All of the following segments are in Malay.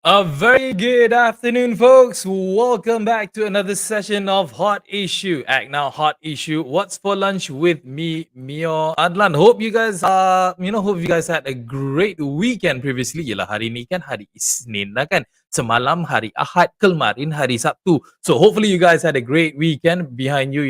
A very good afternoon, folks. Welcome back to another session of Hot Issue. Act Now Hot Issue. What's for lunch with me, Mio Adlan. Hope you guys had a great weekend previously. Yelah, hari ni kan hari Isnin lah kan. Semalam hari Ahad, kemarin hari Sabtu. So hopefully you guys had a great weekend behind you.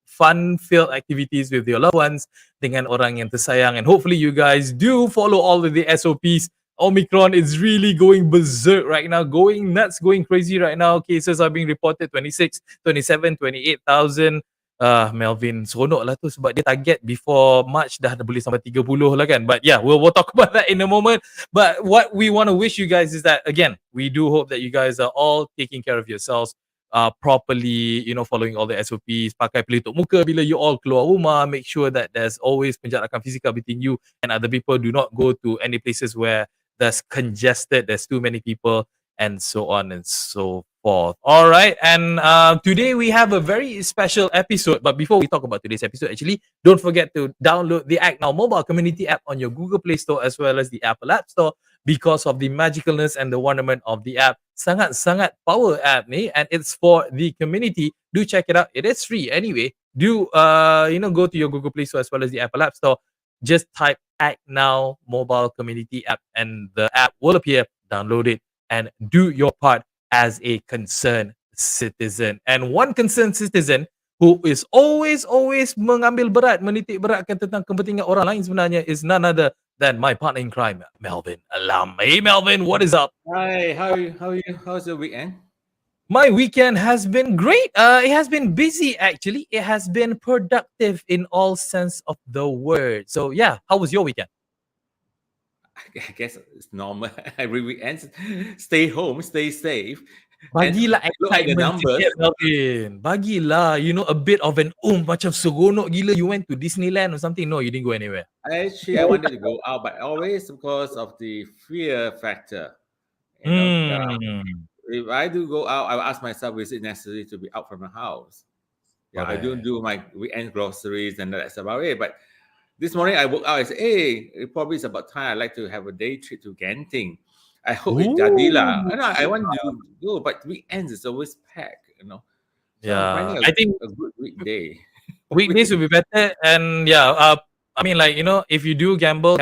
Fun-filled activities with your loved ones dengan orang yang tersayang, and hopefully you guys do follow all of the SOPs. Omicron is really going berserk right now, going nuts, going crazy right now. Cases are being reported 26, 27, 28,000. Melvin seronok lah tu sebab dia target before March dah boleh sampai 30 lah kan. But yeah, we'll talk about that in a moment. But what we want to wish you guys is that, again, we do hope that you guys are all taking care of yourselves properly, following all the SOPs, pakai pelitup muka bila you all keluar rumah, make sure that there's always penjarakan fizikal between you and other people. Do not go to any places where that's congested, there's too many people, and so on and so forth. All right, and today we have a very special episode. But before we talk about today's episode, actually, don't forget to download the ACTnow mobile community app on your Google Play Store as well as the Apple App Store, because of the magicalness and the wonderment of the app. Sangat power app ni, and it's for the community. Do check it out. It is free anyway. Do go to your Google Play Store as well as the Apple App Store. Just type ACTnow mobile community app and the app will appear. Download it and do your part as a concerned citizen. And one concerned citizen who is always mengambil berat, menitik beratkan tentang kepentingan orang lain sebenarnya is none other than my partner in crime, Melvin Alam. Hey Melvin, what is up? Hi, how are you? How's your weekend? My weekend has been great. It has been busy, actually. It has been productive in all sense of the word. So yeah, how was your weekend? I guess it's normal. Every weekend, stay home, stay safe. Bagilah look at the numbers. Melvin. Bagilah, a bit of an macam seronok gila. You went to Disneyland or something? No, you didn't go anywhere. Actually, I wanted to go out, but always because of the fear factor. If I do go out, I will ask myself, is it necessary to be out from the house? Yeah, I don't do my weekend groceries, and that's about it. But this morning I woke up and said, hey, it probably is about time. I'd like to have a day trip to Genting. I hope it's Jadila. I want to go, but weekends is always packed, So yeah, I think a good weekday. Weekdays will be better, and yeah, if you do gamble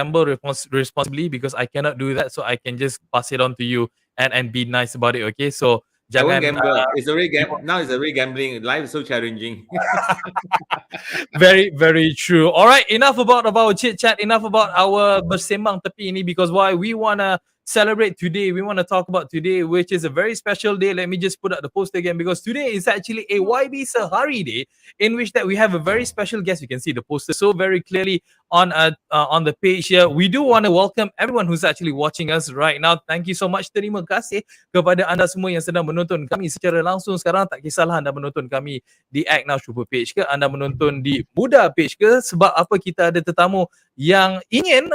responsibly, because I cannot do that, so I can just pass it on to you and be nice about it. Okay, so jangan gamble. It's already now. It's already gambling. Life is so challenging. Very, very true. All right, enough about our chit chat. Enough about our bersembang tepi ini, because why we wanna celebrate today. We want to talk about today, which is a very special day. Let me just put out the post again, because today is actually a YB Sehari day, in which that we have a very special guest. You can see the poster so very clearly on the page here. We do want to welcome everyone who's actually watching us right now. Thank you so much. Terima kasih kepada anda semua yang sedang menonton kami secara langsung sekarang. Tak kisahlah anda menonton kami di ACTnow Super Page ke, anda menonton di Muda Page ke, sebab apa kita ada tetamu yang ingin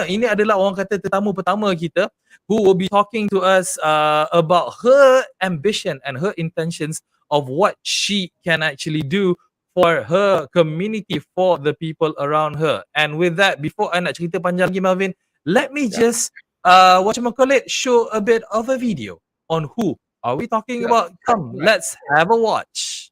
ini adalah orang kata tetamu pertama kita, who will be talking to us about her ambition and her intentions of what she can actually do for her community, for the people around her. And with that, before I nak cerita panjang lagi, Melvin, let me just whatchamacallit, show a bit of a video on who are we talking about. Come, let's have a watch.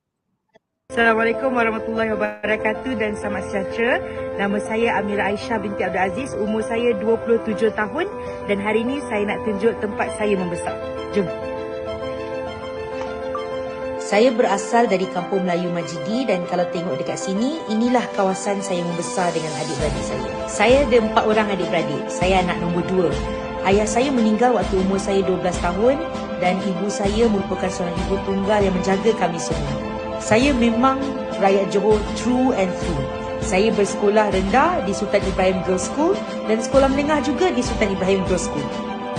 Assalamualaikum warahmatullahi wabarakatuh dan selamat sejahtera. Nama saya Amira Aisya binti Abdul Aziz. Umur saya 27 tahun dan hari ini saya nak tunjuk tempat saya membesar. Jom. Saya berasal dari Kampung Melayu Majidi dan kalau tengok dekat sini, inilah kawasan saya membesar dengan adik-beradik saya. Saya ada 4 orang adik-beradik. Saya anak nombor 2. Ayah saya meninggal waktu umur saya 12 tahun dan ibu saya merupakan seorang ibu tunggal yang menjaga kami semua. Saya memang rakyat Johor true and through. Saya bersekolah rendah di Sultan Ibrahim Girls School dan sekolah menengah juga di Sultan Ibrahim Girls School.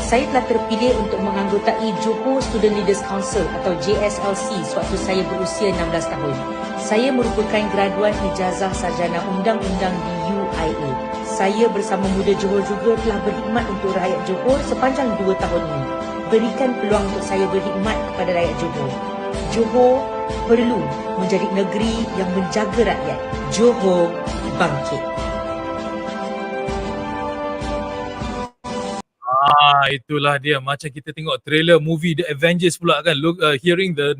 Saya telah terpilih untuk menganggotai Johor Student Leaders Council atau JSLC sewaktu saya berusia 16 tahun. Saya merupakan graduan ijazah sarjana undang-undang di UIA. Saya bersama Muda Johor juga telah berkhidmat untuk rakyat Johor sepanjang 2 tahun ini. Berikan peluang untuk saya berkhidmat kepada rakyat Johor. Johor perlu menjadi negeri yang menjaga rakyat. Johor bangkit. Itulah dia, macam kita tengok trailer movie The Avengers pula kan. Look, hearing the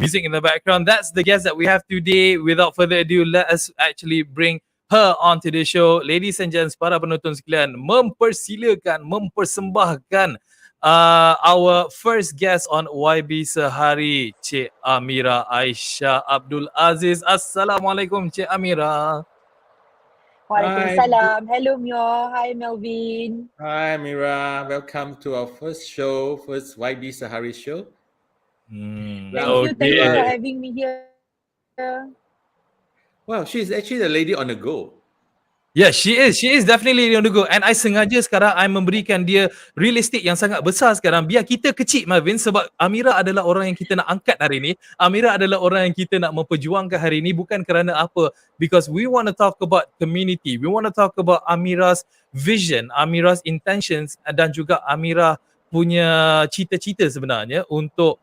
music in the background. That's the guest that we have today. Without further ado, let us actually bring her onto the show. Ladies and gents, para penonton sekalian, mempersembahkan our first guest on YB Sehari, Cik Amira Aisya Abdul Aziz. Assalamualaikum, Cik Amira. Waalaikumsalam. Hello Mio. Hi Melvin. Hi Amira. Welcome to our first show, first YB Sehari show. Thank you for having me here. Well, she's actually the lady on the go. Yeah, she is definitely on the go. And I sengaja sekarang I memberikan dia real estate yang sangat besar sekarang biar kita kecil, Marvin, sebab Amira adalah orang yang kita nak angkat hari ni. Amira adalah orang yang kita nak memperjuangkan hari ni, bukan kerana apa, because we want to talk about community. We want to talk about Amira's vision, Amira's intentions dan juga Amira punya cita-cita sebenarnya untuk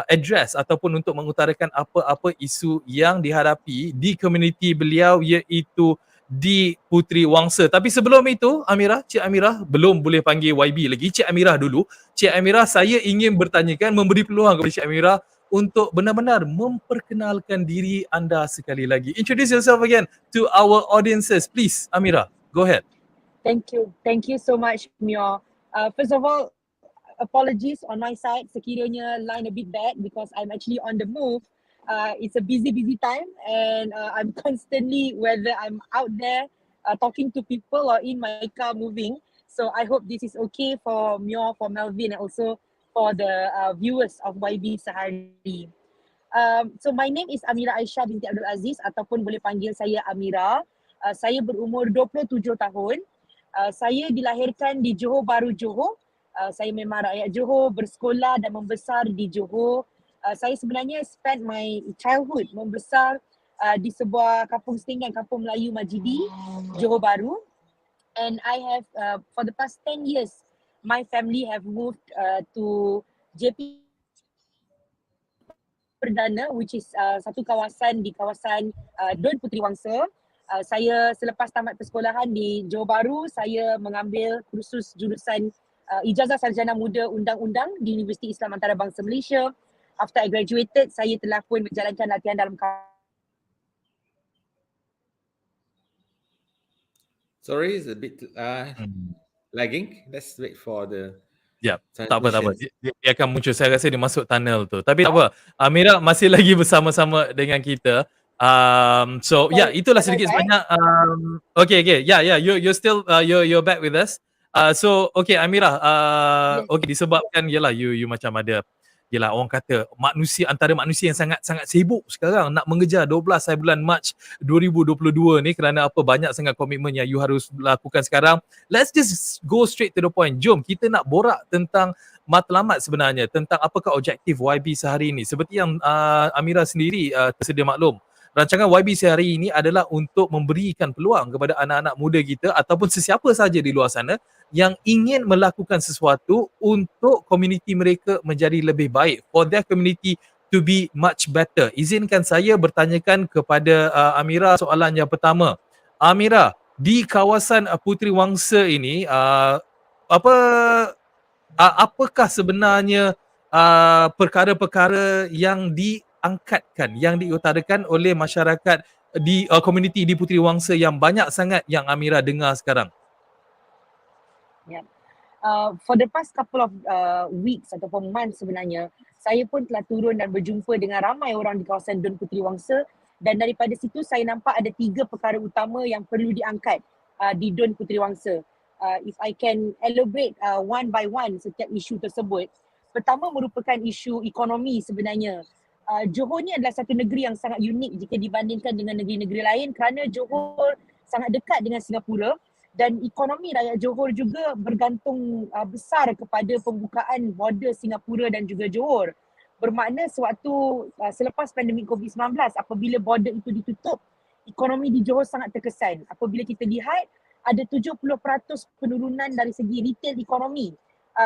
address ataupun untuk mengutarakan apa-apa isu yang dihadapi di komuniti beliau, iaitu di Puteri Wangsa. Tapi sebelum itu, Cik Amira belum boleh panggil YB lagi. Cik Amira dulu. Cik Amira, saya ingin bertanyakan, memberi peluang kepada Cik Amira untuk benar-benar memperkenalkan diri anda sekali lagi. Introduce yourself again to our audiences, please. Amira, go ahead. Thank you so much, Mio. First of all, apologies on my side sekiranya line a bit bad because I'm actually on the move. It's a busy time and I'm constantly, whether I'm out there talking to people or in my car moving. So I hope this is okay for Mio, for Melvin and also for the viewers of YB Sehari. So my name is Amira Aisya binti Abdul Aziz ataupun boleh panggil saya Amira. Saya berumur 27 tahun. Saya dilahirkan di Johor Bahru, Johor. Saya memang rakyat Johor, bersekolah dan membesar di Johor. Saya sebenarnya spend my childhood membesar di sebuah kampung setinggan, Kampung Melayu Majidi, Johor Bahru. And I have, for the past 10 years, my family have moved to JP Perdana, which is satu kawasan di kawasan Don Puteri Wangsa. Saya selepas tamat persekolahan di Johor Bahru, saya mengambil kursus jurusan ijazah sarjana muda undang-undang di Universiti Islam Antarabangsa Malaysia. After I graduated, saya telah pun menjalankan latihan dalam Sorry, it's a bit lagging. Let's wait for the... Ya, tak apa. Dia akan muncul. Saya rasa dia masuk tunnel tu. Tapi tak apa. Amira masih lagi bersama-sama dengan kita. So yeah, itulah sedikit sebanyak. Okay. Yeah. You're still you're back with us. So okay, Amira. Okay, disebabkan yalah you macam ada, yelah, orang kata antara manusia yang sangat-sangat sibuk sekarang nak mengejar 12 hari bulan Mac 2022 ni kerana apa, banyak sangat komitmen yang you harus lakukan sekarang. Let's just go straight to the point. Jom kita nak borak tentang matlamat sebenarnya, tentang apakah objektif YB Sehari ini. Seperti yang Amira sendiri tersedia maklum, rancangan YB Sehari ini adalah untuk memberikan peluang kepada anak-anak muda kita ataupun sesiapa saja di luar sana yang ingin melakukan sesuatu untuk komuniti mereka menjadi lebih baik, for their community to be much better. Izinkan saya bertanyakan kepada Amira soalan yang pertama. Amira, di kawasan Puteri Wangsa ini, apakah sebenarnya perkara-perkara yang diangkatkan, yang diutarakan oleh masyarakat di komuniti di Puteri Wangsa yang banyak sangat yang Amira dengar sekarang? Yeah. For the past couple of weeks ataupun months sebenarnya, saya pun telah turun dan berjumpa dengan ramai orang di kawasan Dun Puteri Wangsa, dan daripada situ saya nampak ada 3 perkara utama yang perlu diangkat di Dun Puteri Wangsa. If I can elaborate one by one setiap isu tersebut. Pertama merupakan isu ekonomi sebenarnya. Johor ni adalah satu negeri yang sangat unik jika dibandingkan dengan negeri-negeri lain kerana Johor sangat dekat dengan Singapura. Dan ekonomi rakyat Johor juga bergantung besar kepada pembukaan border Singapura dan juga Johor. Bermakna sewaktu selepas pandemik COVID-19, apabila border itu ditutup, ekonomi di Johor sangat terkesan. Apabila kita lihat, ada 70% penurunan dari segi retail ekonomi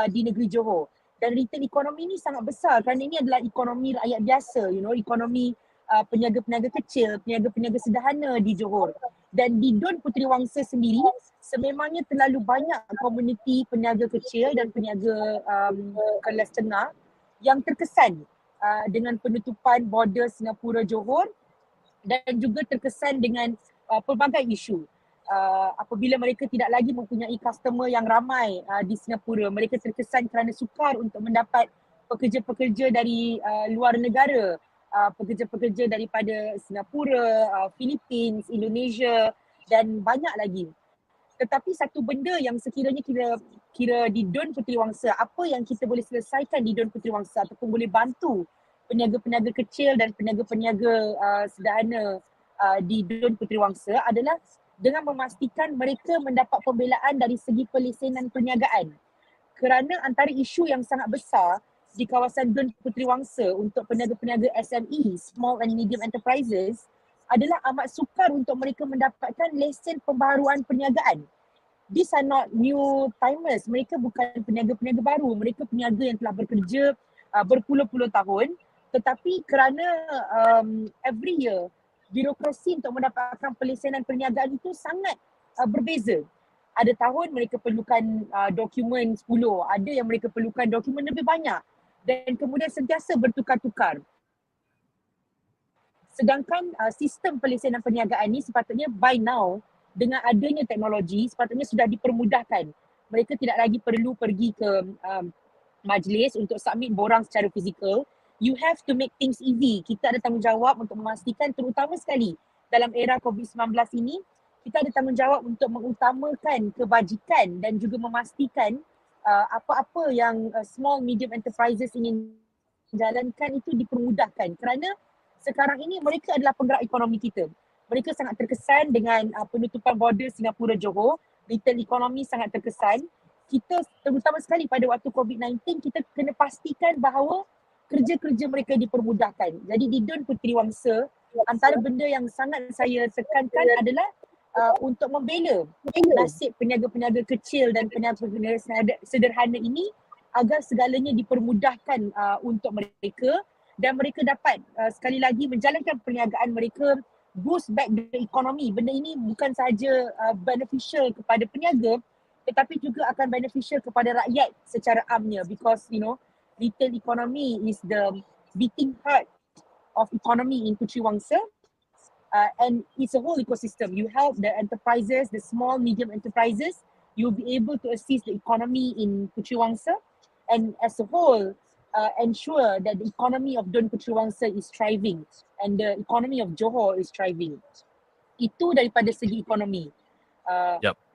di negeri Johor. Dan retail ekonomi ni sangat besar kerana ini adalah ekonomi rakyat biasa, ekonomi peniaga-peniaga kecil, peniaga-peniaga sederhana di Johor. Dan di Dun Puteri Wangsa sendiri, sememangnya terlalu banyak komuniti peniaga kecil dan peniaga kelas tengah yang terkesan dengan penutupan border Singapura Johor dan juga terkesan dengan pelbagai isu. Apabila mereka tidak lagi mempunyai customer yang ramai di Singapura, mereka terkesan kerana sukar untuk mendapat pekerja-pekerja dari luar negara, pekerja-pekerja daripada Singapura, Philippines, Indonesia dan banyak lagi. Tetapi satu benda yang sekiranya kira di Dun Puteri Wangsa, apa yang kita boleh selesaikan di Dun Puteri Wangsa ataupun boleh bantu peniaga-peniaga kecil dan peniaga-peniaga sederhana di Dun Puteri Wangsa adalah dengan memastikan mereka mendapat pembelaan dari segi pelesenan perniagaan. Kerana antara isu yang sangat besar di kawasan Dun Puteri Wangsa untuk peniaga-peniaga SME, Small and Medium Enterprises, adalah amat sukar untuk mereka mendapatkan lesen pembaharuan perniagaan. These are not new timers. Mereka bukan peniaga-peniaga baru. Mereka peniaga yang telah bekerja berpuluh-puluh tahun. Tetapi kerana every year, birokrasi untuk mendapatkan pelesenan perniagaan itu sangat berbeza. Ada tahun mereka perlukan dokumen 10, ada yang mereka perlukan dokumen lebih banyak dan kemudian sentiasa bertukar-tukar. Sedangkan sistem pelesenan perniagaan ni sepatutnya by now dengan adanya teknologi sepatutnya sudah dipermudahkan. Mereka tidak lagi perlu pergi ke majlis untuk submit borang secara fizikal. You have to make things easy. Kita ada tanggungjawab untuk memastikan, terutama sekali dalam era COVID-19 ini, kita ada tanggungjawab untuk mengutamakan kebajikan dan juga memastikan apa-apa yang small medium enterprises ingin jalankan itu dipermudahkan. Kerana sekarang ini mereka adalah penggerak ekonomi kita. Mereka sangat terkesan dengan penutupan border Singapura Johor. Retail ekonomi sangat terkesan. Kita terutama sekali pada waktu COVID-19, kita kena pastikan bahawa kerja-kerja mereka dipermudahkan. Jadi di Dun Puteri Wangsa, antara benda yang sangat saya tekankan adalah untuk membela nasib peniaga-peniaga kecil dan peniaga-peniaga sederhana ini agar segalanya dipermudahkan untuk mereka dan mereka dapat sekali lagi menjalankan perniagaan mereka, boost back the economy. Benda ini bukan sahaja beneficial kepada peniaga tetapi juga akan beneficial kepada rakyat secara amnya because retail economy is the beating heart of economy in Puteri Wangsa. And it's a whole ecosystem. You help the enterprises, the small, medium enterprises. You'll be able to assist the economy in Puteri Wangsa and as a whole ensure that the economy of Dun Puteri Wangsa is thriving and the economy of Johor is thriving. Itu daripada segi ekonomi.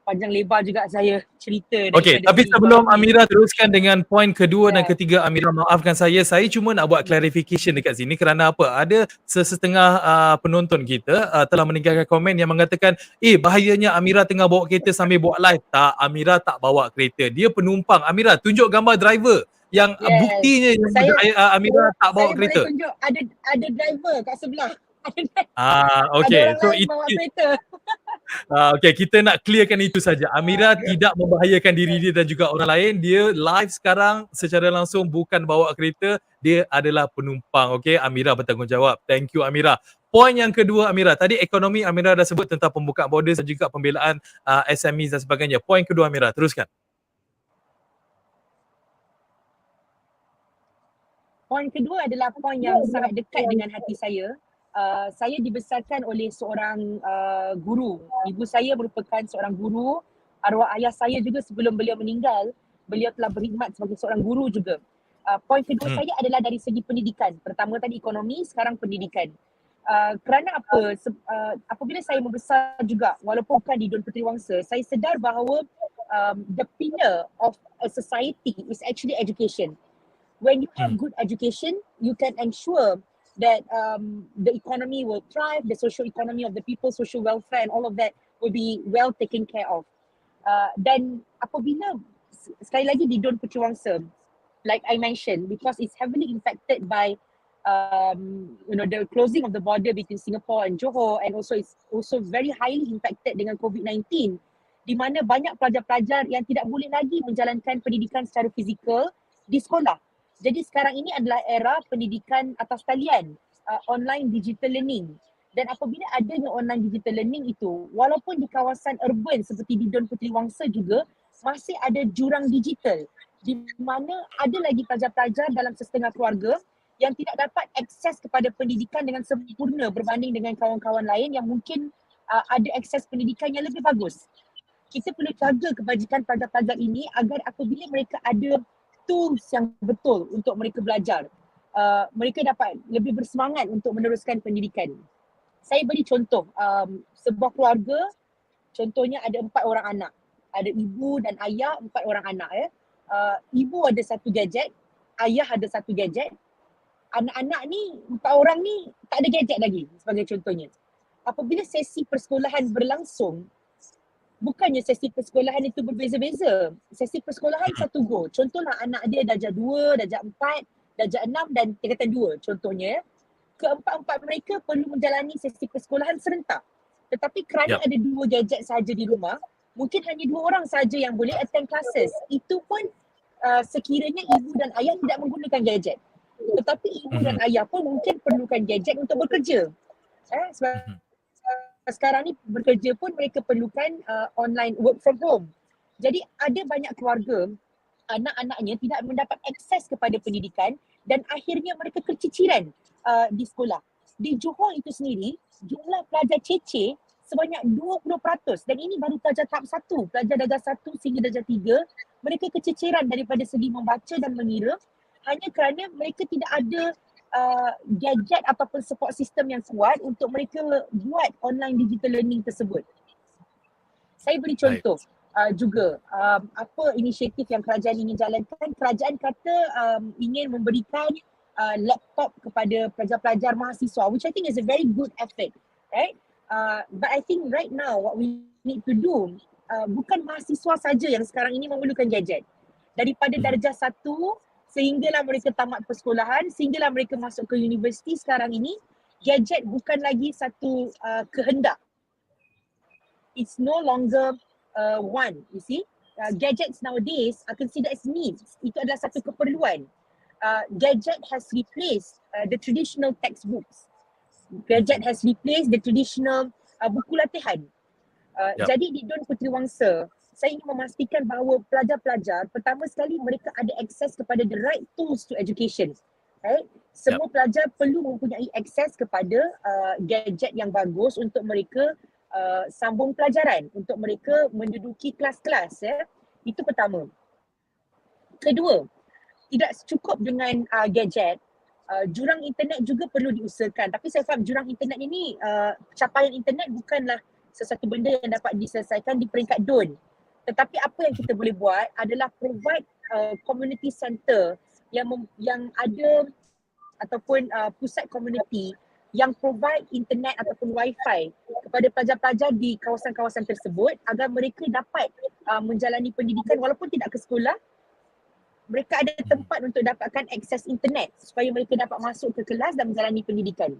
Panjang lebar juga saya cerita. Okey, tapi sebelum Amira teruskan dengan poin kedua dan ketiga, Amira maafkan saya cuma nak buat clarification dekat sini kerana apa? Ada sesetengah penonton kita telah meninggalkan komen yang mengatakan, bahayanya Amira tengah bawa kereta sambil buat live. Tak, Amira tak bawa kereta. Dia penumpang. Amira, tunjuk gambar driver yang buktinya Amira tak bawa kereta. Saya boleh tunjuk ada driver kat sebelah. Okey. Ada orang lain bawa kereta. Okay, kita nak clearkan itu saja. Amira tidak membahayakan diri dia dan juga orang lain. Dia live sekarang secara langsung, bukan bawa kereta. Dia adalah penumpang. Okay, Amira bertanggungjawab. Thank you, Amira. Poin yang kedua, Amira. Tadi ekonomi Amira dah sebut tentang pembukaan borders dan juga pembelaan SMEs dan sebagainya. Poin kedua, Amira. Teruskan. Poin kedua adalah poin yang sangat dekat dengan hati saya. Saya dibesarkan oleh seorang guru. Ibu saya merupakan seorang guru. Arwah ayah saya juga sebelum beliau meninggal, beliau telah berkhidmat sebagai seorang guru juga. Poin kedua saya adalah dari segi pendidikan. Pertama tadi ekonomi, sekarang pendidikan. Kerana apa? Apabila saya membesar juga, walaupun bukan di Dun Puteri Wangsa, saya sedar bahawa the pillar of a society is actually education. When you have good education, you can ensure that the economy will thrive, the social economy of the people, social welfare and all of that will be well taken care of. Dan apabila, sekali lagi di Dun Puteri Wangsa, like I mentioned, because it's heavily impacted by the closing of the border between Singapore and Johor, and also it's also very highly impacted dengan COVID-19, di mana banyak pelajar-pelajar yang tidak boleh lagi menjalankan pendidikan secara fizikal di sekolah. Jadi sekarang ini adalah era pendidikan atas talian, online digital learning. Dan apabila adanya online digital learning itu, walaupun di kawasan urban seperti di Dun Puteri Wangsa juga, masih ada jurang digital di mana ada lagi pelajar-pelajar dalam setengah keluarga yang tidak dapat akses kepada pendidikan dengan sempurna berbanding dengan kawan-kawan lain yang mungkin ada akses pendidikan yang lebih bagus. Kita perlu jaga kebajikan pelajar-pelajar ini agar apabila mereka ada tools yang betul untuk mereka belajar, mereka dapat lebih bersemangat untuk meneruskan pendidikan. Saya beri contoh, sebuah keluarga, contohnya ada 4 orang anak. Ada ibu dan ayah, 4 orang anak. Ibu ada 1 gadget, ayah ada 1 gadget. Anak-anak ni, 4 orang ni tak ada gadget lagi sebagai contohnya. Apabila sesi persekolahan berlangsung, bukannya sesi persekolahan itu berbeza-beza. Sesi persekolahan satu go. Contohlah anak dia darjah 2, darjah 4, darjah 6 dan tingkatan 2 contohnya. Keempat-empat mereka perlu menjalani sesi persekolahan serentak. Tetapi kerana ada 2 gadget sahaja di rumah, mungkin hanya 2 orang sahaja yang boleh attend classes. Itu pun sekiranya ibu dan ayah tidak menggunakan gadget. Tetapi ibu dan ayah pun mungkin perlukan gadget untuk bekerja. Sebab sekarang ni bekerja pun mereka perlukan online work from home. Jadi ada banyak keluarga, anak-anaknya tidak mendapat akses kepada pendidikan dan akhirnya mereka keciciran di sekolah. Di Johor itu sendiri, jumlah pelajar ceceh sebanyak 20%, dan ini baru pelajar tahap 1, pelajar darjah 1 sehingga darjah 3, mereka keciciran daripada segi membaca dan mengira hanya kerana mereka tidak ada gadget ataupun support system yang kuat untuk mereka buat online digital learning tersebut. Saya beri contoh juga apa inisiatif yang kerajaan ingin jalankan. Kerajaan kata ingin memberikan laptop kepada pelajar-pelajar mahasiswa, which I think is a very good effort, right? But I think right now what we need to do, bukan mahasiswa saja yang sekarang ini memerlukan gadget. Daripada darjah 1 sehinggalah mereka tamat persekolahan, sehinggalah mereka masuk ke universiti sekarang ini, gadget bukan lagi satu kehendak. It's no longer want, you see. Gadgets nowadays are considered as needs. Itu adalah satu keperluan. Gadget has replaced the traditional textbooks. Gadget has replaced the traditional buku latihan. Jadi di Dun Puteri Wangsa, saya ingin memastikan bahawa pelajar-pelajar, pertama sekali mereka ada akses kepada the right tools to education. Right? Semua pelajar perlu mempunyai akses kepada gadget yang bagus untuk mereka sambung pelajaran, untuk mereka menduduki kelas-kelas. Itu pertama. Kedua, tidak cukup dengan gadget, jurang internet juga perlu diusahakan. Tapi saya faham jurang internet ini, capaian internet bukanlah sesuatu benda yang dapat diselesaikan di peringkat DUN. Tetapi apa yang kita boleh buat adalah provide community center yang ada ataupun pusat community yang provide internet ataupun wifi kepada pelajar-pelajar di kawasan-kawasan tersebut agar mereka dapat menjalani pendidikan walaupun tidak ke sekolah. Mereka ada tempat untuk dapatkan akses internet supaya mereka dapat masuk ke kelas dan menjalani pendidikan.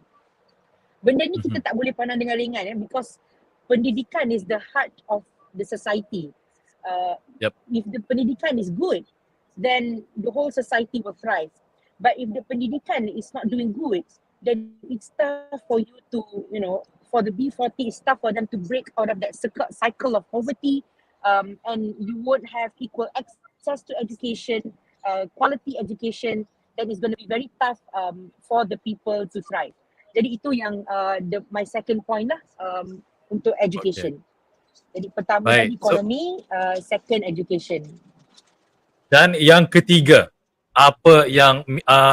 Benda ni kita tak boleh pandang dengan ringan because pendidikan is the heart of the society. Yep. If the pendidikan is good, then the whole society will thrive. But if the pendidikan is not doing good, then it's tough for you to, for the B40, it's tough for them to break out of that cycle of poverty, and you won't have equal access to education, quality education. Then it's going to be very tough for the people to thrive. Jadi itu yang my second point lah, untuk education. Jadi pertama tadi Baik. ekonomi, second education. Dan yang ketiga, apa yang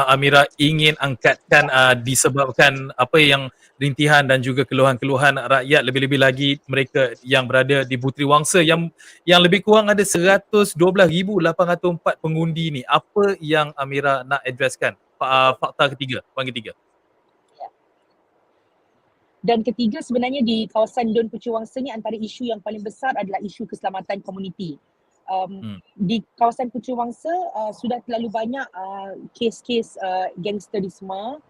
Amira ingin angkatkan disebabkan apa yang rintihan dan juga keluhan-keluhan rakyat, lebih-lebih lagi mereka yang berada di Puteri Wangsa yang lebih kurang ada 112,804 pengundi ni. Apa yang Amira nak addresskan? Fakta ketiga, poin ketiga. Dan ketiga, sebenarnya di kawasan Dun Puteri Wangsa ni antara isu yang paling besar adalah isu keselamatan komuniti. Di kawasan Puteri Wangsa sudah terlalu banyak kes-kes gangsterisme,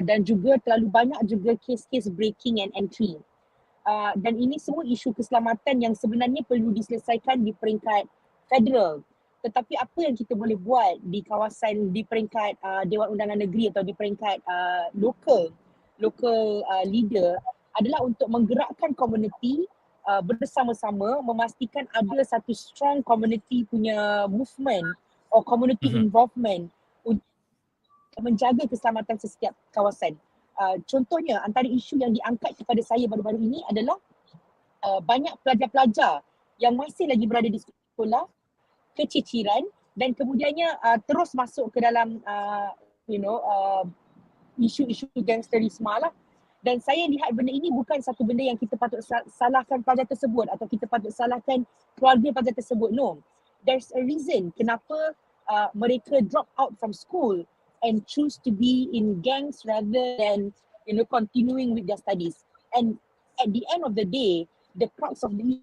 dan juga terlalu banyak juga kes-kes breaking and entry. Dan ini semua isu keselamatan yang sebenarnya perlu diselesaikan di peringkat federal. Tetapi apa yang kita boleh buat di kawasan, di peringkat Dewan Undangan Negeri atau di peringkat local leader adalah untuk menggerakkan komuniti bersama-sama, memastikan ada satu strong community punya movement or community involvement untuk menjaga keselamatan setiap kawasan. Contohnya antara isu yang diangkat kepada saya baru-baru ini adalah banyak pelajar-pelajar yang masih lagi berada di sekolah, keciciran, dan kemudiannya terus masuk ke dalam isu-isu gangsterisme lah. Dan saya lihat benda ini bukan satu benda yang kita patut salahkan pelajar tersebut atau kita patut salahkan keluarga pelajar tersebut. No. There's a reason kenapa mereka drop out from school and choose to be in gangs rather than continuing with their studies. And at the end of the day, the crux of the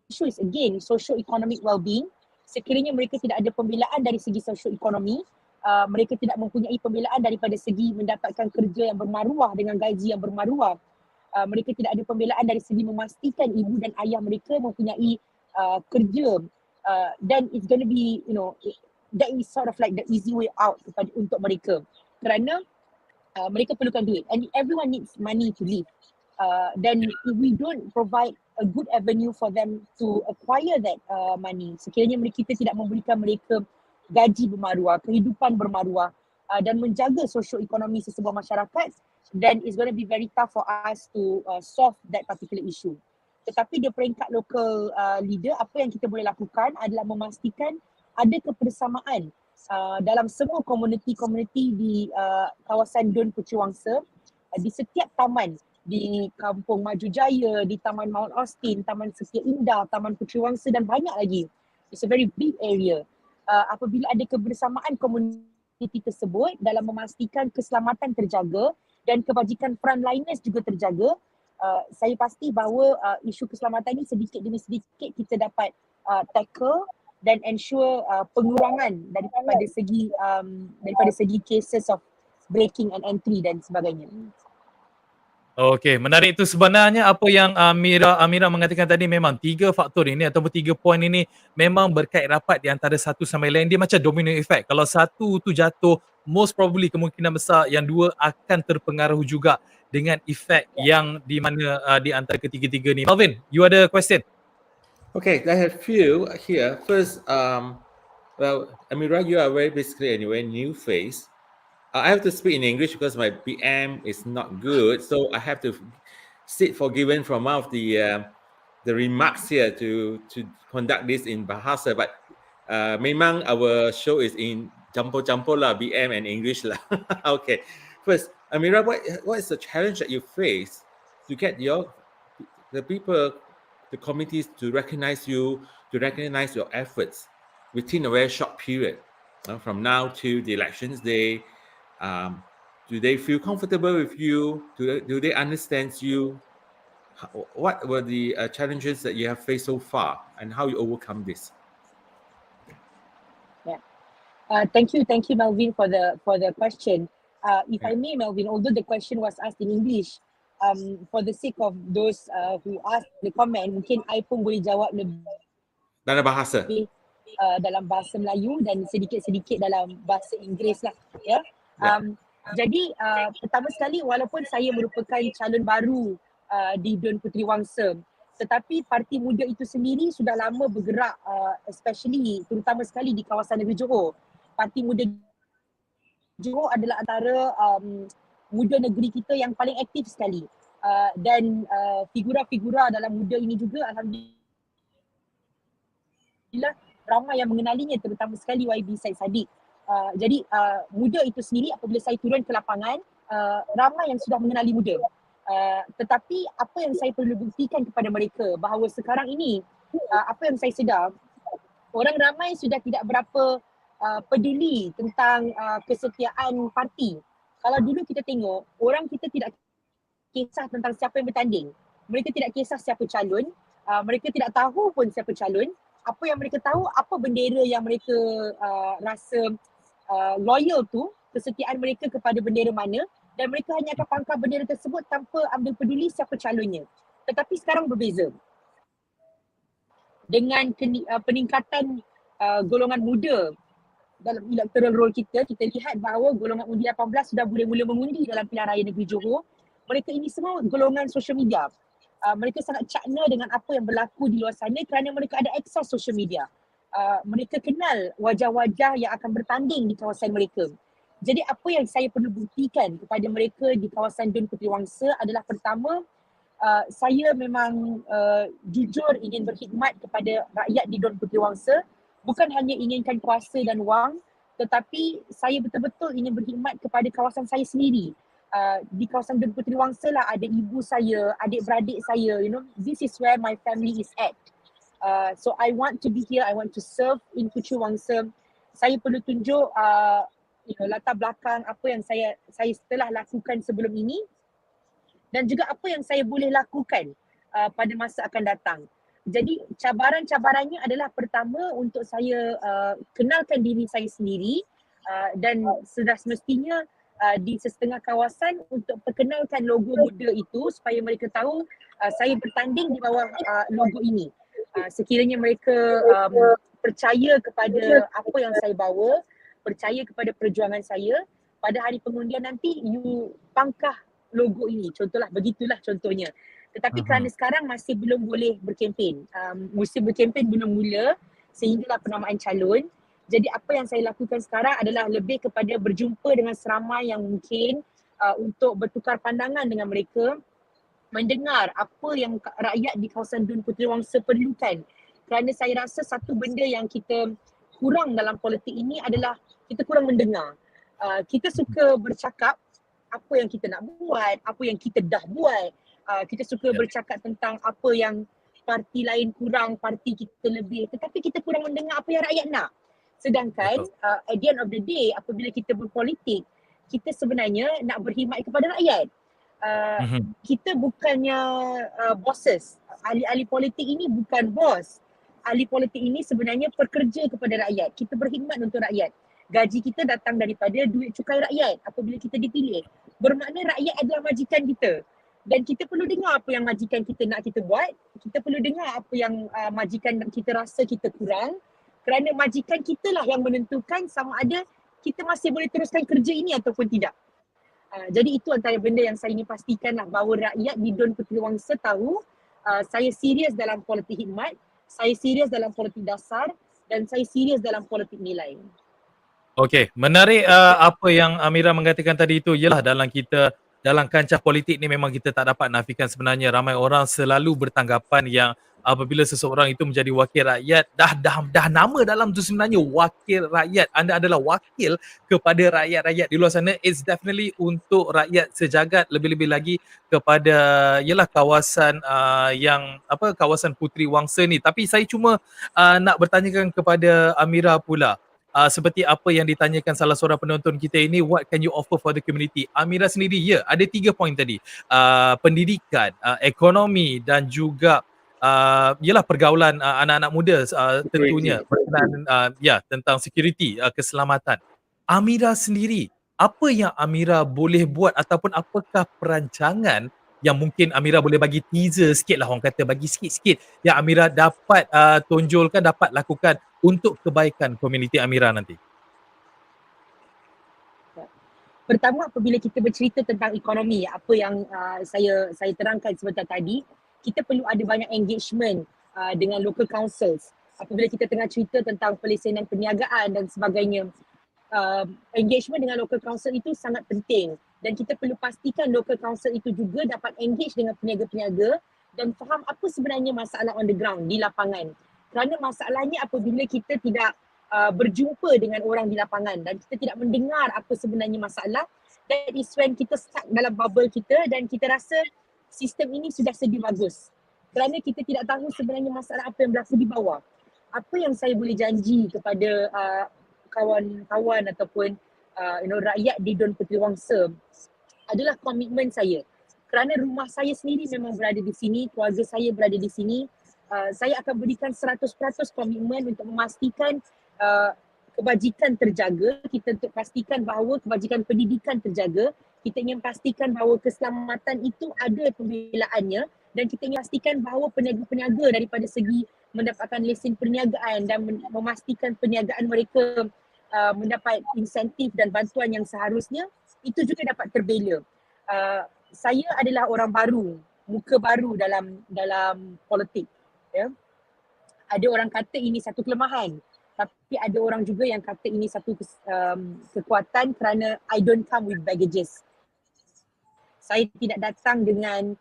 issue is again socio-economic well-being. Sekiranya mereka tidak ada pembelaan dari segi socio-ekonomi, mereka tidak mempunyai pembelaan daripada segi mendapatkan kerja yang bermaruah dengan gaji yang bermaruah, mereka tidak ada pembelaan dari segi memastikan ibu dan ayah mereka mempunyai kerja, then it's going to be, that is sort of like the easy way out untuk mereka, kerana mereka perlukan duit and everyone needs money to live. Then if we don't provide a good avenue for them to acquire that money, sekiranya kita tidak memberikan mereka gaji bermaruah, kehidupan bermaruah, dan menjaga socio-ekonomi sesebuah masyarakat, then it's going to be very tough for us to solve that particular issue. Tetapi di peringkat local leader, apa yang kita boleh lakukan adalah memastikan ada kebersamaan dalam semua komuniti-komuniti di kawasan Dun Puteri Wangsa, di setiap taman, di Kampung Maju Jaya, di Taman Mount Austin, Taman Setia Indah, Taman Puteri Wangsa dan banyak lagi. It's a very big area. Apabila ada kebersamaan komuniti tersebut dalam memastikan keselamatan terjaga dan kebajikan frontliners juga terjaga, saya pasti bahawa isu keselamatan ini sedikit demi sedikit kita dapat tackle dan ensure pengurangan daripada segi cases of breaking and entry dan sebagainya. Okey, menarik itu. Sebenarnya apa yang Amira mengatakan tadi, memang tiga faktor ini ataupun 3 poin ini memang berkait rapat di antara satu sama lain. Dia macam domino effect. Kalau satu tu jatuh, most probably kemungkinan besar yang dua akan terpengaruh juga dengan efek yang di mana di antara ketiga-tiga ni. Melvin, you ada question? Okay, I have few here. First, well, Amira, you are very basically anyway new face. I have to speak in English because my PM is not good, so I have to seek forgiven from one of the remarks here to conduct this in Bahasa. But memang our show is in campur-campur lah, BM and English lah. Okay, first, Amira, what is the challenge that you face to get the people, the committees to recognize you, to recognize your efforts within a very short period, from now to the elections day? Do they feel comfortable with you? Do they understand you? What were the challenges that you have faced so far, and how you overcome this? Yeah, thank you, Melvin, for the question. If I may, Melvin, although the question was asked in English, for the sake of those who ask the comment, mungkin I pun boleh jawab lebih Dalam bahasa. dalam bahasa Melayu dan sedikit-sedikit dalam bahasa Inggeris lah, ya. Jadi pertama sekali, walaupun saya merupakan calon baru di Dun Puteri Wangsa, tetapi parti muda itu sendiri sudah lama bergerak, especially terutama sekali di kawasan negeri Johor. Parti muda Johor adalah antara muda negeri kita yang paling aktif sekali, dan figura-figura dalam muda ini juga alhamdulillah ramai yang mengenalinya, terutama sekali YB Said Saddiq. Jadi muda itu sendiri, apabila saya turun ke lapangan, ramai yang sudah mengenali muda. Tetapi apa yang saya perlu buktikan kepada mereka bahawa sekarang ini, apa yang saya sedar, orang ramai sudah tidak berapa peduli tentang kesetiaan parti. Kalau dulu kita tengok, orang kita tidak kisah tentang siapa yang bertanding. Mereka tidak kisah siapa calon, mereka tidak tahu pun siapa calon. Apa yang mereka tahu, apa bendera yang mereka rasa loyal tu, kesetiaan mereka kepada bendera mana, dan mereka hanya akan pangkal bendera tersebut tanpa ambil peduli siapa calonnya. Tetapi sekarang berbeza. Dengan peningkatan golongan muda dalam electoral roll kita lihat bahawa golongan undi 18 sudah mula-mula mengundi dalam pilihan raya negeri Johor. Mereka ini semua golongan social media. Mereka sangat cakna dengan apa yang berlaku di luar sana kerana mereka ada akses social media. Mereka kenal wajah-wajah yang akan bertanding di kawasan mereka. Jadi apa yang saya perlu buktikan kepada mereka di kawasan Dun Puteri Wangsa adalah, pertama, saya memang jujur ingin berkhidmat kepada rakyat di Dun Puteri Wangsa. Bukan hanya inginkan kuasa dan wang, tetapi saya betul-betul ingin berkhidmat kepada kawasan saya sendiri. Di kawasan Dun Puteri Wangsa lah ada ibu saya, adik-beradik saya, this is where my family is at. So I want to be here, I want to serve in Puteri Wangsa. Saya perlu tunjuk latar belakang apa yang saya telah lakukan sebelum ini dan juga apa yang saya boleh lakukan pada masa akan datang. Jadi cabaran-cabarannya adalah, pertama, untuk saya kenalkan diri saya sendiri dan sudah semestinya di setengah kawasan untuk perkenalkan logo muda itu supaya mereka tahu saya bertanding di bawah logo ini. Sekiranya mereka percaya kepada apa yang saya bawa, percaya kepada perjuangan saya, pada hari pengundian nanti you pangkah logo ini. Begitulah contohnya. Tetapi kerana sekarang masih belum boleh berkempen, musim berkempen belum mula sehinggalah penamaan calon. Jadi apa yang saya lakukan sekarang adalah lebih kepada berjumpa dengan seramai yang mungkin untuk bertukar pandangan dengan mereka, mendengar apa yang rakyat di kawasan Dun Puteri Wangsa perlukan. Kerana saya rasa satu benda yang kita kurang dalam politik ini adalah kita kurang mendengar. Kita suka bercakap apa yang kita nak buat, apa yang kita dah buat. Kita suka bercakap tentang apa yang parti lain kurang, parti kita lebih. Tetapi kita kurang mendengar apa yang rakyat nak. Sedangkan at the end of the day, apabila kita berpolitik, kita sebenarnya nak berkhidmat kepada rakyat. Kita bukannya bosses. Ahli-ahli politik ini bukan bos. Ahli politik ini sebenarnya pekerja kepada rakyat. Kita berkhidmat untuk rakyat. Gaji kita datang daripada duit cukai rakyat apabila kita dipilih. Bermakna rakyat adalah majikan kita. Dan kita perlu dengar apa yang majikan kita nak kita buat. Kita perlu dengar apa yang majikan kita rasa kita kurang. Kerana majikan kita lah yang menentukan sama ada kita masih boleh teruskan kerja ini ataupun tidak. Jadi itu antara benda yang saya ingin pastikan lah, bahawa rakyat di Dun Puteri Wangsa tahu saya serius dalam politik khidmat, saya serius dalam politik dasar dan saya serius dalam politik nilai. Okey, menarik apa yang Amira mengatakan tadi itu. Ialah dalam kancah politik ni memang kita tak dapat nafikan sebenarnya ramai orang selalu bertanggapan yang apabila seseorang itu menjadi wakil rakyat, dah nama dalam tu sebenarnya wakil rakyat. Anda adalah wakil kepada rakyat-rakyat di luar sana. It's definitely untuk rakyat sejagat, lebih-lebih lagi kepada ialah kawasan kawasan Puteri Wangsa ni. Tapi saya cuma nak bertanyakan kepada Amira pula. Seperti apa yang ditanyakan salah seorang penonton kita ini, what can you offer for the community? Amira sendiri, ada 3 poin tadi. Pendidikan, ekonomi dan juga ialah pergaulan anak-anak muda tentunya berkenaan tentang security, keselamatan. Amira sendiri, apa yang Amira boleh buat ataupun apakah perancangan yang mungkin Amira boleh bagi teaser sikit lah, orang kata bagi sikit-sikit yang Amira dapat tonjolkan, dapat lakukan untuk kebaikan komuniti Amira nanti? Pertama, apabila kita bercerita tentang ekonomi, apa yang saya terangkan sebentar tadi, kita perlu ada banyak engagement dengan local councils. Apabila kita tengah cerita tentang pelesenan perniagaan dan sebagainya, engagement dengan local council itu sangat penting, dan kita perlu pastikan local council itu juga dapat engage dengan peniaga-peniaga dan faham apa sebenarnya masalah on the ground di lapangan. Kerana masalahnya apabila kita tidak berjumpa dengan orang di lapangan dan kita tidak mendengar apa sebenarnya masalah, that is when kita stuck dalam bubble kita dan kita rasa sistem ini sudah sedia bagus. Kerana kita tidak tahu sebenarnya masalah apa yang berlaku di bawah. Apa yang saya boleh janji kepada kawan-kawan ataupun rakyat di Don Puteri Wangsa adalah komitmen saya. Kerana rumah saya sendiri memang berada di sini, keluarga saya berada di sini, saya akan berikan 100% komitmen untuk memastikan kebajikan terjaga. Kita untuk pastikan bahawa kebajikan pendidikan terjaga. Kita ingin pastikan bahawa keselamatan itu ada pembelaannya, dan kita ingin pastikan bahawa peniaga-peniaga daripada segi mendapatkan lesen perniagaan dan memastikan perniagaan mereka mendapat insentif dan bantuan yang seharusnya, itu juga dapat terbela. Saya adalah orang baru, muka baru dalam politik. Ya. Ada orang kata ini satu kelemahan, tapi ada orang juga yang kata ini satu kekuatan kerana I don't come with baggages. Saya tidak datang dengan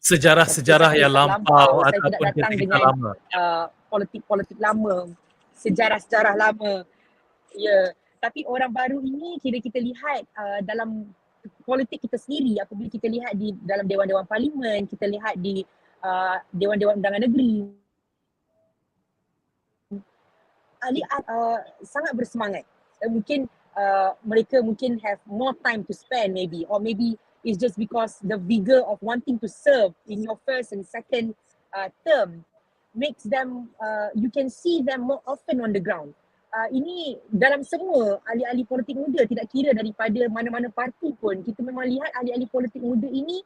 sejarah-sejarah yang lampau saya tidak ataupun datang cerita dengan lama. politik-politik lama, sejarah-sejarah lama. Ya, tapi orang baru ini kira kita lihat dalam politik kita sendiri, apabila kita lihat di dalam Dewan-Dewan Parlimen, kita lihat di Dewan-Dewan Undangan Negeri, ahli sangat bersemangat. Mungkin mereka mungkin have more time to spend maybe, or maybe it's just because the vigor of wanting to serve in your first and second term makes them, you can see them more often on the ground. Ini dalam semua ahli-ahli politik muda, tidak kira daripada mana-mana parti pun, kita memang lihat ahli-ahli politik muda ini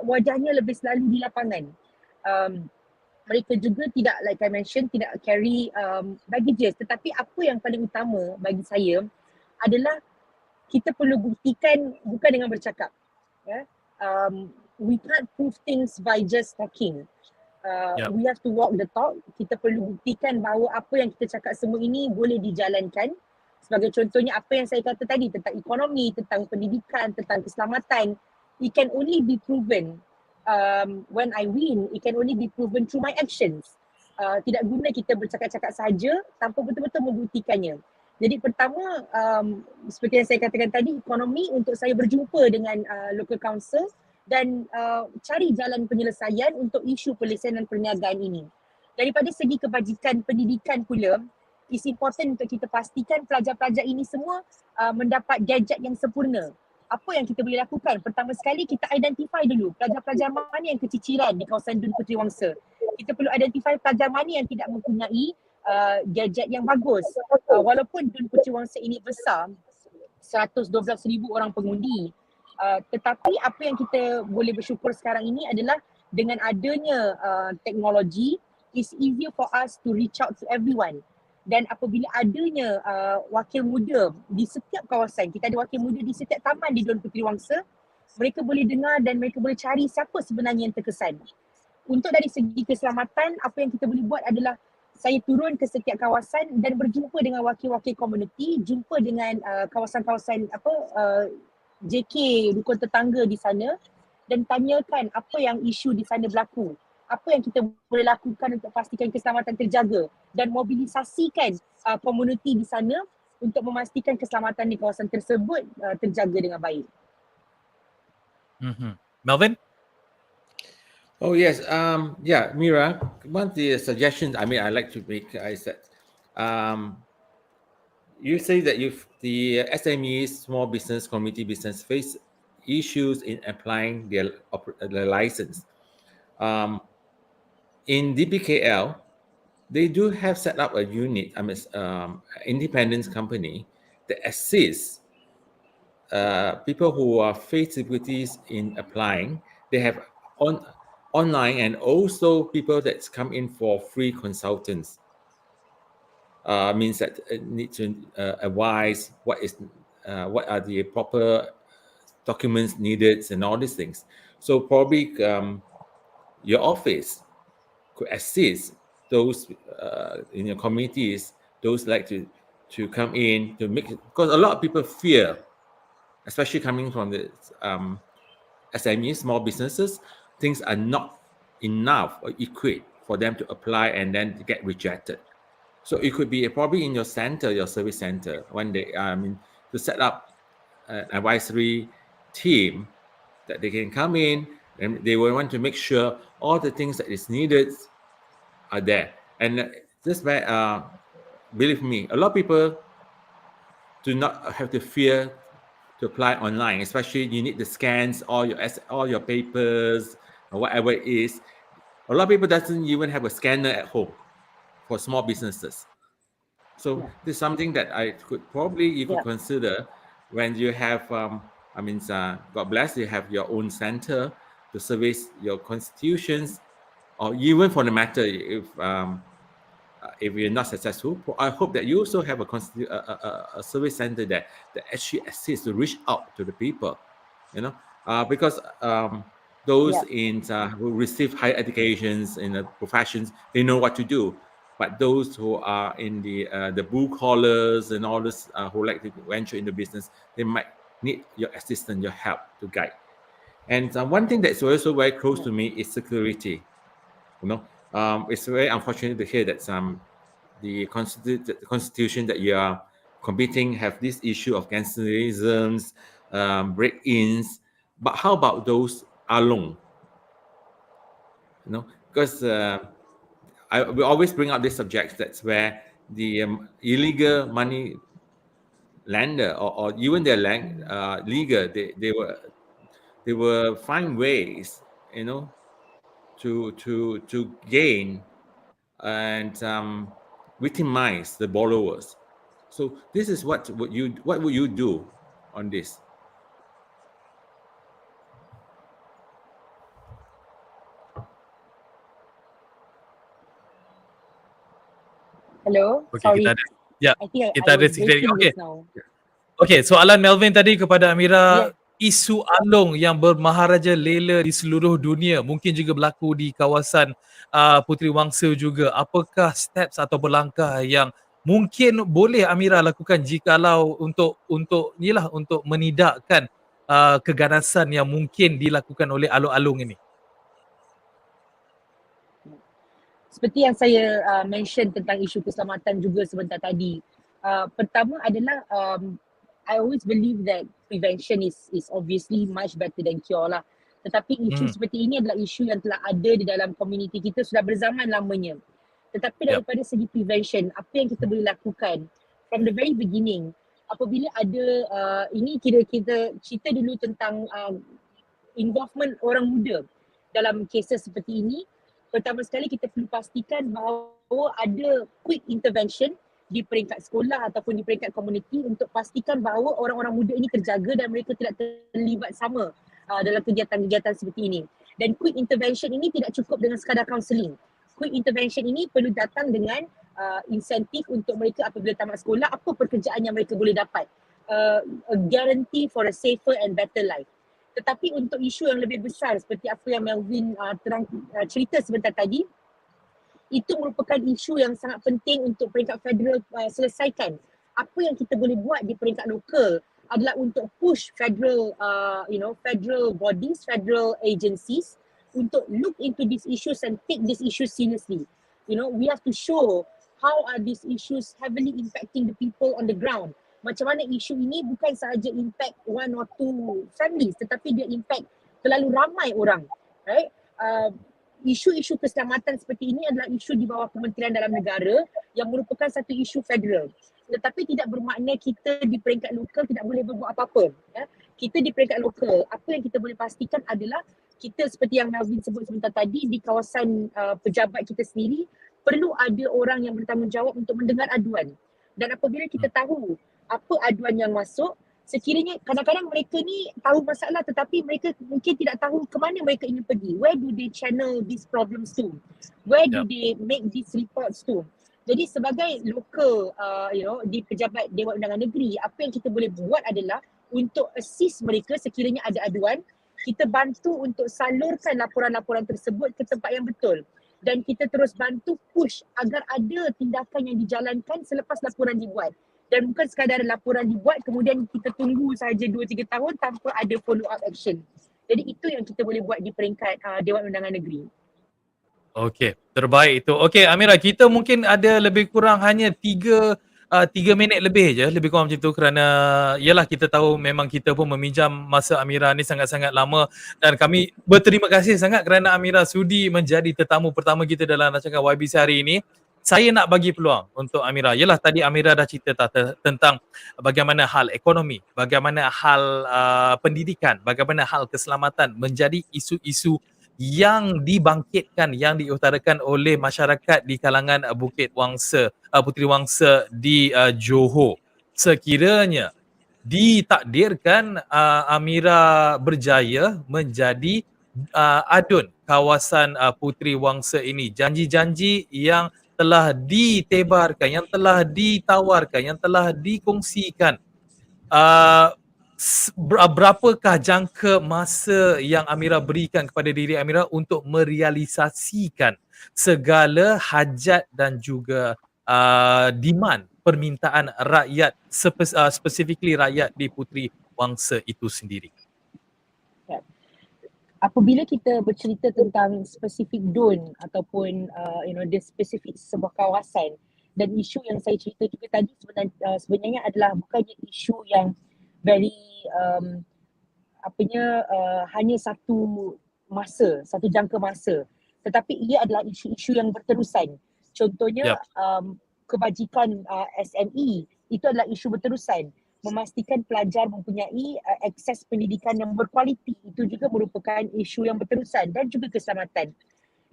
wajahnya lebih selalu di lapangan. Mereka juga tidak, like I mentioned, tidak carry baggages. Tetapi apa yang paling utama bagi saya adalah kita perlu buktikan bukan dengan bercakap. We can't prove things by just talking. We have to walk the talk. Kita perlu buktikan bahawa apa yang kita cakap semua ini boleh dijalankan. Sebagai contohnya apa yang saya kata tadi tentang ekonomi, tentang pendidikan, tentang keselamatan, it can only be proven when I win. It can only be proven through my actions. Tidak guna kita bercakap-cakap sahaja tanpa betul-betul membuktikannya. Jadi pertama, seperti yang saya katakan tadi, ekonomi untuk saya berjumpa dengan local council dan cari jalan penyelesaian untuk isu pelesenan perniagaan ini. Daripada segi kebajikan pendidikan pula, it's important untuk kita pastikan pelajar-pelajar ini semua mendapat gadget yang sempurna. Apa yang kita boleh lakukan? Pertama sekali, kita identify dulu pelajar-pelajar mana yang keciciran di kawasan Dun Puteri Wangsa. Kita perlu identify pelajar mana yang tidak mempunyai gadget yang bagus. Walaupun Dun Puteri Wangsa ini besar, 112,000 orang pengundi, tetapi apa yang kita boleh bersyukur sekarang ini adalah dengan adanya teknologi, it's easier for us to reach out to everyone. Dan apabila adanya wakil muda di setiap kawasan, kita ada wakil muda di setiap taman di Dun Puteri Wangsa, mereka boleh dengar dan mereka boleh cari siapa sebenarnya yang terkesan. Untuk dari segi keselamatan, apa yang kita boleh buat adalah saya turun ke setiap kawasan dan berjumpa dengan wakil-wakil komuniti, jumpa dengan kawasan-kawasan JK, rukun tetangga di sana, dan tanyakan apa yang isu di sana berlaku. Apa yang kita boleh lakukan untuk pastikan keselamatan terjaga dan mobilisasikan komuniti di sana untuk memastikan keselamatan di kawasan tersebut terjaga dengan baik. Melvin? Oh yes, yeah, Mira, one of the suggestions I like to make is that you say that the SMEs, small business, community business face issues in applying their license. In DPKL, they do have set up a unit, independence company that assists people who are face difficulties in applying, they have online and also people that's come in for free consultants. Means that need to advise what are the proper documents needed and all these things. So probably your office could assist those in your communities, those like to come in to make, because a lot of people fear, especially coming from the SME, small businesses, things are not enough or equipped for them to apply and then to get rejected. So it could be probably in your center, your service center, when they to set up an advisory team that they can come in and they will want to make sure all the things that is needed are there. And just believe me, a lot of people do not have the fear to apply online, especially you need the scans, all your papers or whatever it is. A lot of people doesn't even have a scanner at home for small businesses. So this is something that you could consider when you have God bless, you have your own center to service your constitutions, or even for the matter if you're not successful, I hope that you also have a service center that actually assists to reach out to the people, because those who receive higher educations in the professions, they know what to do. But those who are in the blue collars and all this, who like to venture into business, they might need your assistance, your help to guide. And one thing that's also very close to me is security. It's very unfortunate to hear that the constitution that you are competing have this issue of gangsterisms, break-ins. But how about those alone? Because we always bring up this subject. That's where the illegal money lender or even their legal, they will find ways, to gain and victimize the borrowers. So this is what would you do on this? Hello, Okay, sorry. kita ada. Ya, I think kita I ada was sikit. breaking Okay. just now. Okay, soalan Melvin tadi kepada Amira, Yeah. isu alung yang bermaharaja lela di seluruh dunia, mungkin juga berlaku di kawasan Puteri Wangsa juga. Apakah steps atau langkah yang mungkin boleh Amira lakukan jikalau untuk menidakkan keganasan yang mungkin dilakukan oleh alung-alung ini? Seperti yang saya mention tentang isu keselamatan juga sebentar tadi. Pertama adalah I always believe that prevention is obviously much better than cure lah. Tetapi isu seperti ini adalah isu yang telah ada di dalam komuniti kita sudah berzaman lamanya. Tetapi daripada segi prevention, apa yang kita boleh lakukan from the very beginning, apabila ada ini kita cerita dulu tentang involvement orang muda dalam kes seperti ini. Pertama sekali kita perlu pastikan bahawa ada quick intervention di peringkat sekolah ataupun di peringkat komuniti untuk pastikan bahawa orang-orang muda ini terjaga dan mereka tidak terlibat sama dalam kegiatan-kegiatan seperti ini. Dan quick intervention ini tidak cukup dengan sekadar counselling. Quick intervention ini perlu datang dengan insentif untuk mereka apabila tamat sekolah, apa pekerjaan yang mereka boleh dapat. A guarantee for a safer and better life. Tetapi untuk isu yang lebih besar seperti apa yang Melvin cerita sebentar tadi, itu merupakan isu yang sangat penting untuk peringkat federal selesaikan. Apa yang kita boleh buat di peringkat lokal adalah untuk push federal federal bodies, federal agencies untuk look into these issues and take these issues seriously. We have to show how are these issues heavily impacting the people on the ground. Macam mana isu ini bukan sahaja impact one or two families, tetapi dia impact terlalu ramai orang, right? Isu-isu keselamatan seperti ini adalah isu di bawah Kementerian Dalam Negara yang merupakan satu isu federal. Tetapi tidak bermakna kita di peringkat lokal tidak boleh berbuat apa-apa. Ya? Kita di peringkat lokal, apa yang kita boleh pastikan adalah kita seperti yang Melvin sebut sebentar tadi, di kawasan pejabat kita sendiri, perlu ada orang yang bertanggungjawab untuk mendengar aduan. Dan apabila kita tahu apa aduan yang masuk, Sekiranya kadang-kadang mereka ni tahu masalah tetapi mereka mungkin tidak tahu ke mana mereka ingin pergi. Where do they channel these problems to? Where do they make these reports to? Jadi sebagai local di pejabat Dewan Undangan Negeri, apa yang kita boleh buat adalah untuk assist mereka sekiranya ada aduan, kita bantu untuk salurkan laporan-laporan tersebut ke tempat yang betul. Dan kita terus bantu push agar ada tindakan yang dijalankan selepas laporan dibuat. Dan bukan sekadar laporan dibuat kemudian kita tunggu sahaja 2-3 tahun tanpa ada follow up action. Jadi itu yang kita boleh buat di peringkat Dewan Undangan Negeri. Okey, terbaik itu. Okey Amira, kita mungkin ada lebih kurang hanya 3 minit lebih je, lebih kurang macam tu, kerana yalah kita tahu memang kita pun meminjam masa Amira ni sangat-sangat lama, dan kami berterima kasih sangat kerana Amira sudi menjadi tetamu pertama kita dalam rancangan YB Sehari ini. Saya nak bagi peluang untuk Amira. Yalah tadi Amira dah cerita tentang bagaimana hal ekonomi, bagaimana hal pendidikan, bagaimana hal keselamatan menjadi isu-isu yang dibangkitkan, yang diutarakan oleh masyarakat di kalangan Bukit Wangsa, Puteri Wangsa di Johor. Sekiranya ditakdirkan Amira berjaya menjadi adun kawasan Puteri Wangsa ini, janji-janji yang telah ditebarkan, yang telah ditawarkan, yang telah dikongsikan, berapakah jangka masa yang Amira berikan kepada diri Amira untuk merealisasikan segala hajat dan juga demand permintaan rakyat, specifically rakyat di Puteri Wangsa itu sendiri? Apabila kita bercerita tentang spesifik don ataupun the spesifik sebuah kawasan, dan isu yang saya cerita juga tadi sebenarnya adalah bukannya isu yang very hanya satu jangka masa, tetapi ia adalah isu-isu yang berterusan. Contohnya kebajikan SME itu adalah isu berterusan. Memastikan pelajar mempunyai akses pendidikan yang berkualiti, itu juga merupakan isu yang berterusan, dan juga keselamatan.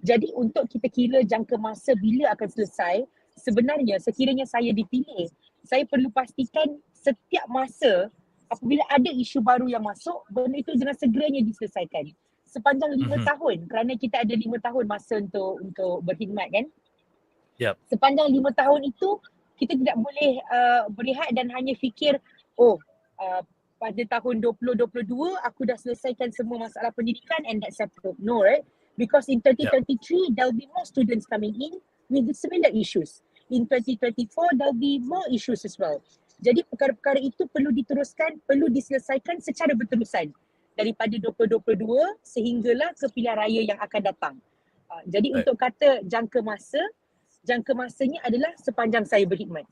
Jadi untuk kita kira jangka masa bila akan selesai, sebenarnya sekiranya saya dipilih, saya perlu pastikan setiap masa apabila ada isu baru yang masuk, benda itu dengan segeranya diselesaikan. Sepanjang 5 tahun, kerana kita ada 5 tahun masa untuk berkhidmat kan. Sepanjang 5 tahun itu, kita tidak boleh berehat dan hanya fikir, pada tahun 2022 aku dah selesaikan semua masalah pendidikan and that's settled. No, right? Because in 2023, there will be more students coming in with similar issues. In 2024, there will be more issues as well. Jadi perkara-perkara itu perlu diteruskan, perlu diselesaikan secara berterusan daripada 2022 sehinggalah ke pilihan raya yang akan datang. Jadi untuk kata jangka masanya adalah sepanjang saya berkhidmat.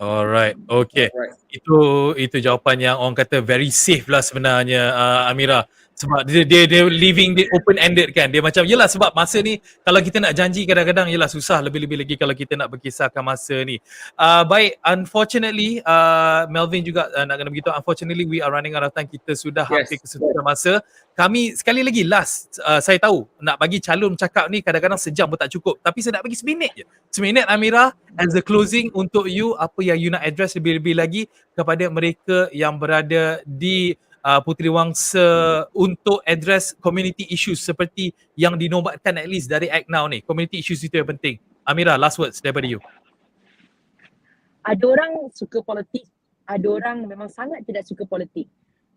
Alright, okay. Itu jawapan yang orang kata very safe lah sebenarnya, Amira. Sebab dia living the open ended kan. Dia macam yelah, sebab masa ni kalau kita nak janji kadang-kadang yelah susah, lebih-lebih lagi kalau kita nak berkisahkan masa ni. Baik, unfortunately Melvin juga nak kena begitu. Unfortunately we are running out of time. Kita sudah hampir keseluruhan masa. Kami sekali lagi last, saya tahu nak bagi calon cakap ni kadang-kadang sejam pun tak cukup, tapi saya nak bagi seminit je. Seminit Amira, as the closing untuk you, apa yang you nak address lebih-lebih lagi kepada mereka yang berada di Puteri Wangsa untuk address community issues seperti yang dinobatkan at least dari ACTnow ni. Community issues itu yang penting. Amira, last words daripada you. Ada orang suka politik, ada orang memang sangat tidak suka politik.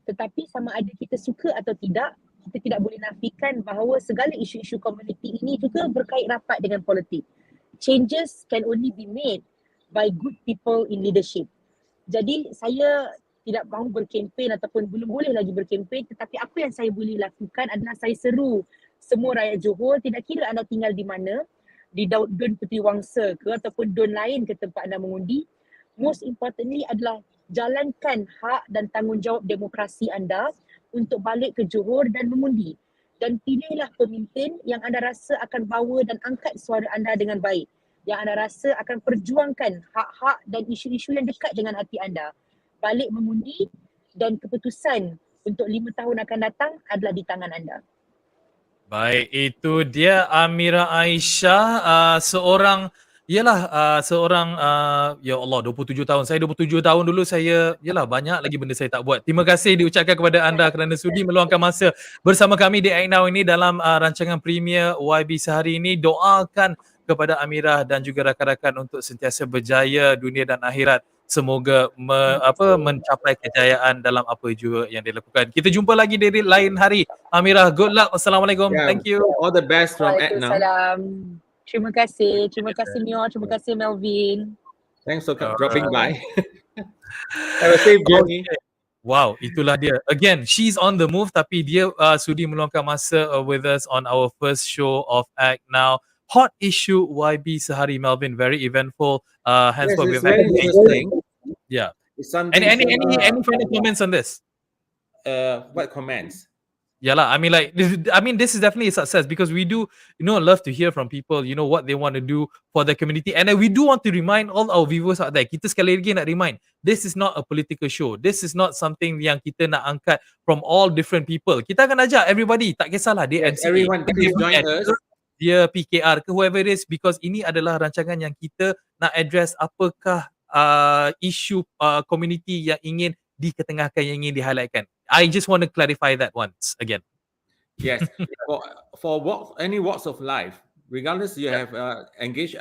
Tetapi sama ada kita suka atau tidak, kita tidak boleh nafikan bahawa segala isu-isu komuniti ini juga berkait rapat dengan politik. Changes can only be made by good people in leadership. Jadi saya tidak mahu berkempen ataupun belum boleh lagi berkempen, tetapi apa yang saya boleh lakukan adalah saya seru semua rakyat Johor, tidak kira anda tinggal di mana, di Don Puteri Wangsa ke ataupun Don lain ke tempat anda mengundi, most importantly adalah jalankan hak dan tanggungjawab demokrasi anda untuk balik ke Johor dan mengundi. Dan pilihlah pemimpin yang anda rasa akan bawa dan angkat suara anda dengan baik. Yang anda rasa akan perjuangkan hak-hak dan isu-isu yang dekat dengan hati anda. Balik mengundi dan keputusan untuk 5 tahun akan datang adalah di tangan anda. Baik, itu dia Amira Aisya, seorang Yalah, seorang, ya Allah 27 tahun. Saya 27 tahun dulu saya yalah banyak lagi benda saya tak buat. Terima kasih diucapkan kepada anda kerana sudi meluangkan masa bersama kami di ACTnow ini dalam, rancangan Premier YB Sehari ini. Doakan kepada Amira dan juga rakan-rakan untuk sentiasa berjaya dunia dan akhirat. Semoga mencapai kejayaan dalam apa jua yang dilakukan. Kita jumpa lagi di lain hari. Amira, good luck. Wassalamualaikum. Yeah, Thank you. all the best from ACTnow. Waalaikumsalam. Terima kasih Mio, terima kasih Melvin. Thanks for Alright. dropping by. Have a safe journey. Okay. Wow, itulah dia. Again, she's on the move tapi dia sudi meluangkan masa with us on our first show of ACTnow. Hot issue YB Sehari, Melvin, very eventful. Yes, Henceforth it's we've had very interesting. yeah. It's something. Any final comments on this? What comments? Yalah, I mean this is definitely a success because we do, love to hear from people, what they want to do for the community. And then we do want to remind all our viewers out there, kita sekali lagi nak remind, this is not a political show. This is not something yang kita nak angkat from all different people. Kita akan ajak everybody, tak kisahlah dia Yes, MCA, everyone, please join us. dia PKR ke whoever it is, because ini adalah rancangan yang kita nak address apakah isu community yang ingin diketengahkan, yang ingin di-highlightkan. I just want to clarify that once again. Yes, for any walks of life, regardless you have engaged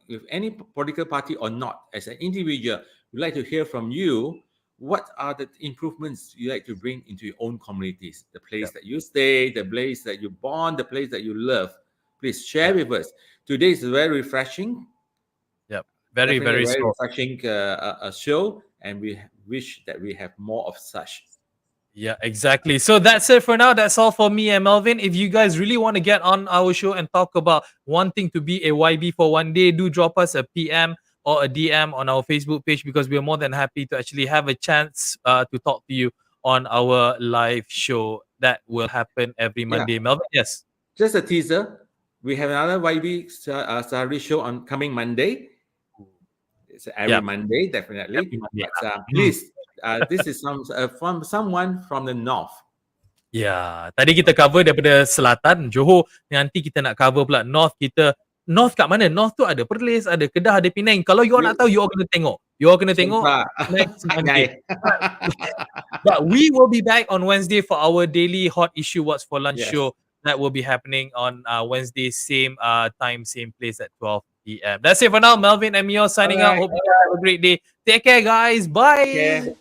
with any political party or not, as an individual, we'd like to hear from you. What are the improvements you like to bring into your own communities? The place that you stay, the place that you born, the place that you love. Please share with us. Today is very refreshing. Yep, very refreshing show, and we wish that we have more of such. Yeah, exactly. So that's it for now. That's all for me and Melvin. If you guys really want to get on our show and talk about wanting to be a YB for one day, do drop us a PM or a DM on our Facebook page because we're more than happy to actually have a chance to talk to you on our live show that will happen every Monday. Melvin, yes. Just a teaser. We have another YB Sehari show on coming Monday. It's every Monday, definitely. Every Monday. But, please. This is from someone from the north. Ya, tadi kita cover daripada selatan Johor, nanti kita nak cover pula north. North kat mana? North tu ada Perlis, ada Kedah, ada Penang. Kalau you all nak tahu, you all kena tengok. Next Monday. But we will be back on Wednesday for our daily hot issue What's for Lunch show. That will be happening on Wednesday, same time, same place at 12 p.m. That's it for now. Melvin and Mio signing out. Hope you guys have a great day. Take care, guys. Bye.